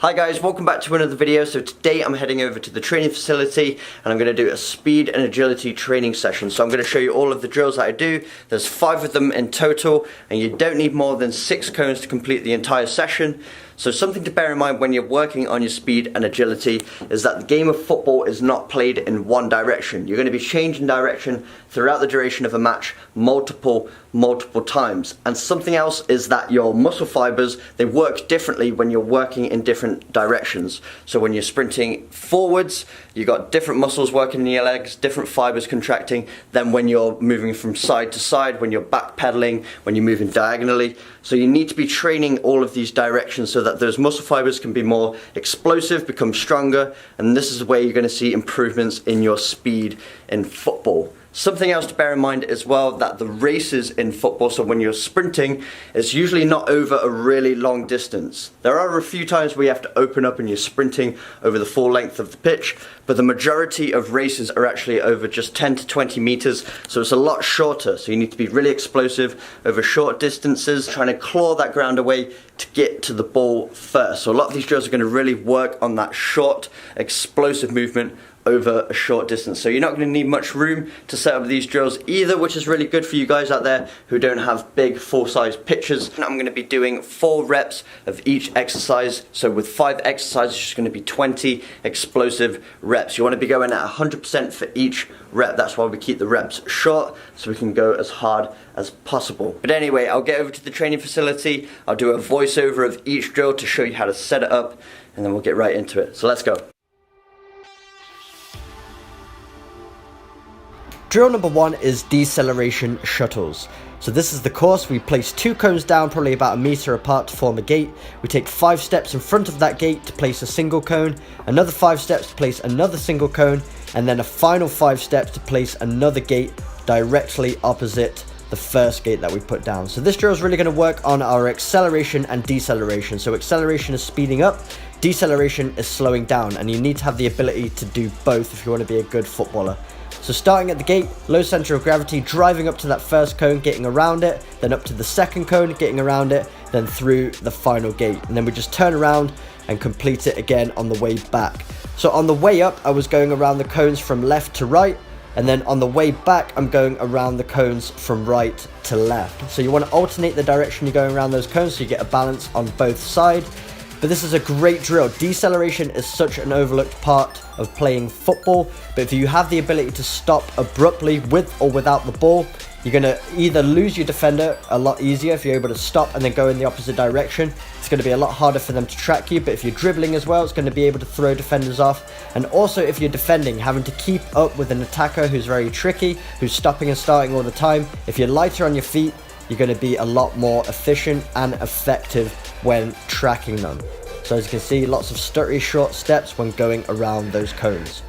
Hi guys, welcome back to another video. So today I'm heading over to the training facility and I'm going to do a speed and agility training session. So I'm going to show you all of the drills that I do. There's 5 of them in total and you don't need more than 6 cones to complete the entire session. So something to bear in mind when you're working on your speed and agility is that the game of football is not played in one direction. You're going to be changing direction throughout the duration of a match multiple times. And something else is that your muscle fibers, they work differently when you're working in different directions. So when you're sprinting forwards, you've got different muscles working in your legs, different fibers contracting than when you're moving from side to side, when you're backpedaling, when you're moving diagonally. So you need to be training all of these directions so that those muscle fibers can be more explosive, become stronger, and this is where you're going to see improvements in your speed in football. Something else to bear in mind as well, that the races in football, so when you're sprinting, it's usually not over a really long distance. There are a few times where you have to open up and you're sprinting over the full length of the pitch, but the majority of races are actually over just 10 to 20 meters, so it's a lot shorter. So you need to be really explosive over short distances, trying to claw that ground away to get to the ball first. So a lot of these drills are going to really work on that short, explosive movement over a short distance. So you're not going to need much room to set up these drills either, which is really good for you guys out there who don't have big full-size pitches. I'm going to be doing 4 reps of each exercise. So with 5 exercises, it's just going to be 20 explosive reps. You want to be going at 100% for each rep. That's why we keep the reps short, so we can go as hard as possible. But anyway, I'll get over to the training facility. I'll do a voiceover of each drill to show you how to set it up, and then we'll get right into it. So let's go. Drill number 1 is deceleration shuttles. So this is the course. We place 2 cones down probably about 1 meter apart to form a gate. We take 5 steps in front of that gate to place a single cone, another 5 steps to place another single cone, and then a final 5 steps to place another gate directly opposite the first gate that we put down. So this drill is really going to work on our acceleration and deceleration. So acceleration is speeding up, deceleration is slowing down, and you need to have the ability to do both if you want to be a good footballer. So starting at the gate, low center of gravity, driving up to that first cone, getting around it, then up to the second cone, getting around it, then through the final gate. And then we just turn around and complete it again on the way back. So on the way up, I was going around the cones from left to right, and then on the way back, I'm going around the cones from right to left. So you want to alternate the direction you're going around those cones so you get a balance on both sides. But this is a great drill. Deceleration is such an overlooked part of playing football, but if you have the ability to stop abruptly with or without the ball, you're going to either lose your defender a lot easier if you're able to stop and then go in the opposite direction. It's going to be a lot harder for them to track you, but if you're dribbling as well, it's going to be able to throw defenders off. And also if you're defending, having to keep up with an attacker who's very tricky, who's stopping and starting all the time, if you're lighter on your feet, you're going to be a lot more efficient and effective when tracking them. So as you can see, lots of stuttery short steps when going around those cones.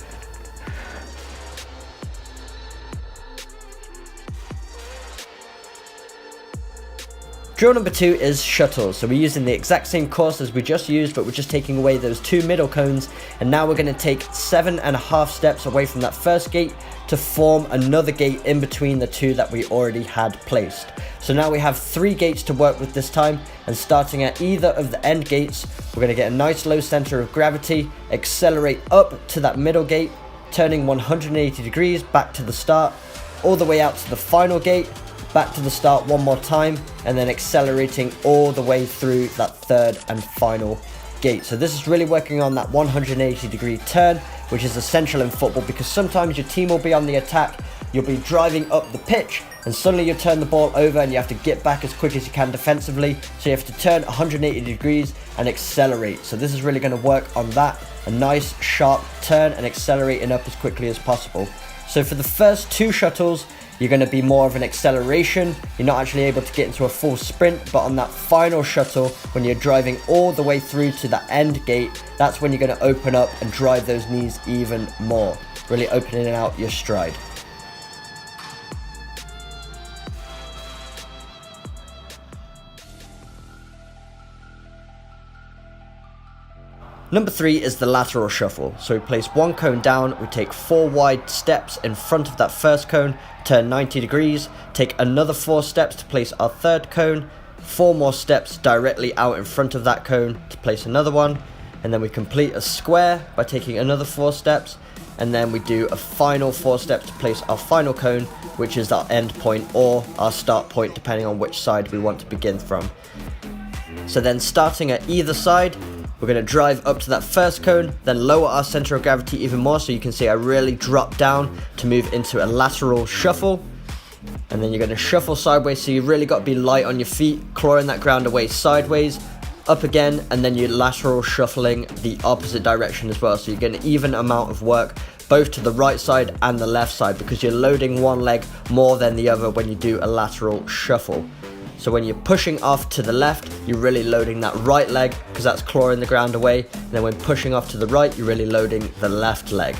Drill number 2 is shuttles. So we're using the exact same course as we just used, but we're just taking away those 2 middle cones, and now we're going to take 7.5 steps away from that first gate to form another gate in between the 2 that we already had placed. So now we have 3 gates to work with this time, and starting at either of the end gates, we're going to get a nice low center of gravity, accelerate up to that middle gate, turning 180 degrees back to the start, all the way out to the final gate, back to the start one more time, and then accelerating all the way through that third and final gate. So this is really working on that 180 degree turn, which is essential in football because sometimes your team will be on the attack, you'll be driving up the pitch, and suddenly you turn the ball over and you have to get back as quick as you can defensively. So you have to turn 180 degrees and accelerate. So this is really going to work on that, a nice sharp turn and accelerating up as quickly as possible. So for the first 2 shuttles, you're going to be more of an acceleration. You're not actually able to get into a full sprint, but on that final shuttle, when you're driving all the way through to the end gate, that's when you're going to open up and drive those knees even more, really opening out your stride. Number 3 is the lateral shuffle. So we place 1 cone down, we take 4 wide steps in front of that first cone, turn 90 degrees, take another 4 steps to place our third cone, 4 more steps directly out in front of that cone to place another one, and then we complete a square by taking another 4 steps, and then we do a final 4 steps to place our final cone, which is our end point or our start point, depending on which side we want to begin from. So then, starting at either side, we're going to drive up to that first cone, then lower our center of gravity even more, so you can see I really drop down to move into a lateral shuffle. And then you're going to shuffle sideways, so you've really got to be light on your feet, clawing that ground away sideways, up again, and then you're lateral shuffling the opposite direction as well. So you get an even amount of work both to the right side and the left side, because you're loading one leg more than the other when you do a lateral shuffle. So when you're pushing off to the left, you're really loading that right leg because that's clawing the ground away. And then when pushing off to the right, you're really loading the left leg.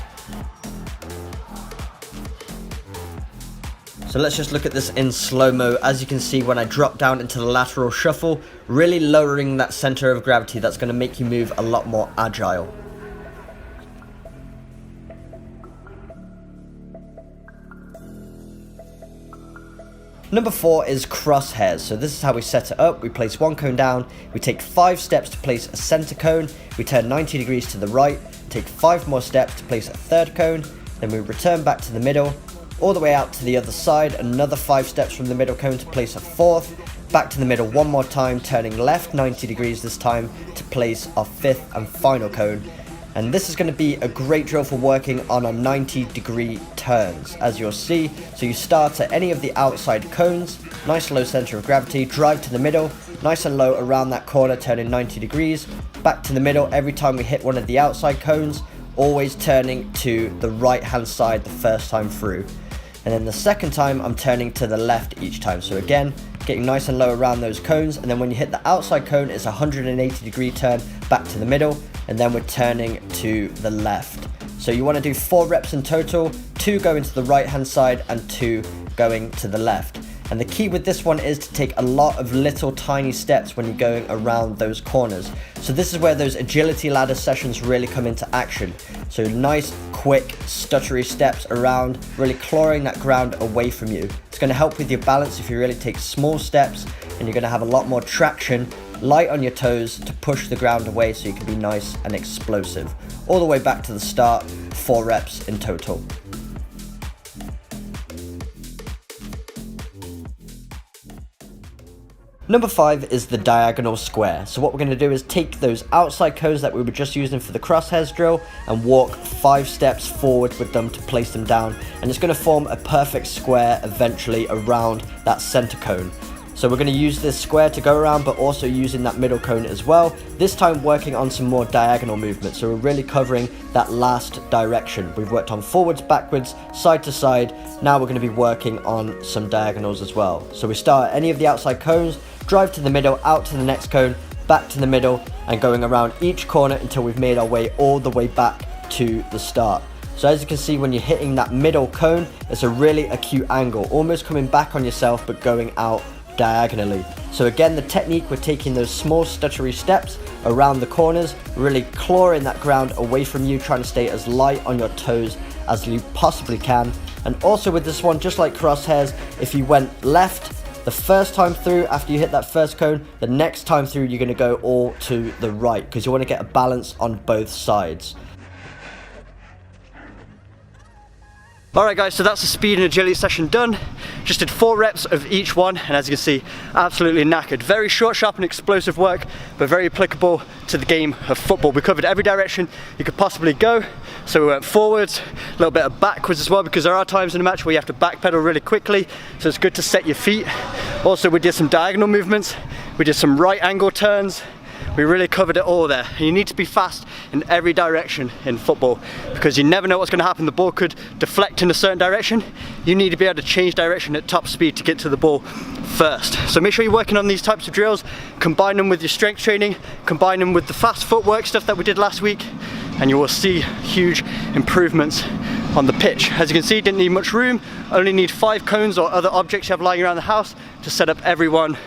So let's just look at this in slow-mo. As you can see, when I drop down into the lateral shuffle, really lowering that center of gravity, that's going to make you move a lot more agile. Number 4 is crosshairs. So this is how we set it up. We place one cone down, we take 5 steps to place a center cone, we turn 90 degrees to the right, take 5 more steps to place a third cone, then we return back to the middle, all the way out to the other side, another 5 steps from the middle cone to place a fourth, back to the middle one more time, turning left 90 degrees this time to place our 5th and final cone. And this is going to be a great drill for working on our 90-degree turns, as you'll see. So you start at any of the outside cones, nice low center of gravity, drive to the middle, nice and low around that corner, turning 90 degrees, back to the middle every time we hit one of the outside cones, always turning to the right hand side the first time through. And then the second time I'm turning to the left each time. So again, getting nice and low around those cones, and then when you hit the outside cone, it's a 180-degree turn back to the middle, and then we're turning to the left. So you want to do 4 reps in total, 2 going to the right hand side and 2 going to the left. And the key with this one is to take a lot of little tiny steps when you're going around those corners. So this is where those agility ladder sessions really come into action. So nice, quick, stuttery steps around, really clawing that ground away from you. It's going to help with your balance if you really take small steps, and you're going to have a lot more traction, light on your toes to push the ground away so you can be nice and explosive. All the way back to the start, 4 reps in total. Number 5 is the diagonal square. So what we're going to do is take those outside cones that we were just using for the crosshairs drill and walk 5 steps forward with them to place them down, and it's going to form a perfect square eventually around that center cone. So we're going to use this square to go around, but also using that middle cone as well, this time working on some more diagonal movement. So we're really covering that last direction. We've worked on forwards, backwards, side to side. Now we're going to be working on some diagonals as well. So we start at any of the outside cones, drive to the middle, out to the next cone, back to the middle, and going around each corner until we've made our way all the way back to the start. So as you can see, when you're hitting that middle cone, it's a really acute angle, almost coming back on yourself but going out diagonally. So again, the technique, we're taking those small stuttery steps around the corners, really clawing that ground away from you, trying to stay as light on your toes as you possibly can. And also with this one, just like crosshairs, if you went left the first time through after you hit that first cone, the next time through you're going to go all to the right, because you want to get a balance on both sides. Alright guys, so that's the speed and agility session done. Just did 4 reps of each one, and as you can see, absolutely knackered. Very short, sharp and explosive work, but very applicable to the game of football. We covered every direction you could possibly go. So we went forwards, a little bit of backwards as well, because there are times in a match where you have to backpedal really quickly, so it's good to set your feet. Also, we did some diagonal movements, we did some right angle turns. We really covered it all there. You need to be fast in every direction in football, because you never know what's going to happen. The ball could deflect in a certain direction. You need to be able to change direction at top speed to get to the ball first. So make sure you're working on these types of drills, combine them with your strength training, combine them with the fast footwork stuff that we did last week, and you will see huge improvements on the pitch. As you can see, didn't need much room, only need 5 cones or other objects you have lying around the house to set up every one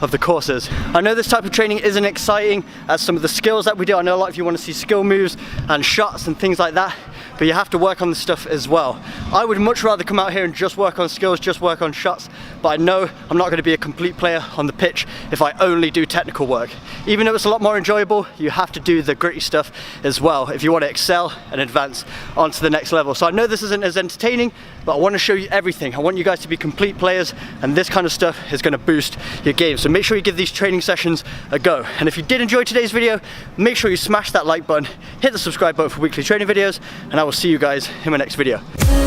of the courses. I know this type of training isn't exciting as some of the skills that we do. I know a lot of you want to see skill moves and shots and things like that, but you have to work on this stuff as well. I would much rather come out here and just work on skills, just work on shots, but I know I'm not going to be a complete player on the pitch if I only do technical work. Even though it's a lot more enjoyable, you have to do the gritty stuff as well if you want to excel and advance onto the next level. So I know this isn't as entertaining, but I want to show you everything. I want you guys to be complete players, and this kind of stuff is going to boost your game. So make sure you give these training sessions a go. And if you did enjoy today's video, make sure you smash that like button, hit the subscribe button for weekly training videos, and I will see you guys in my next video.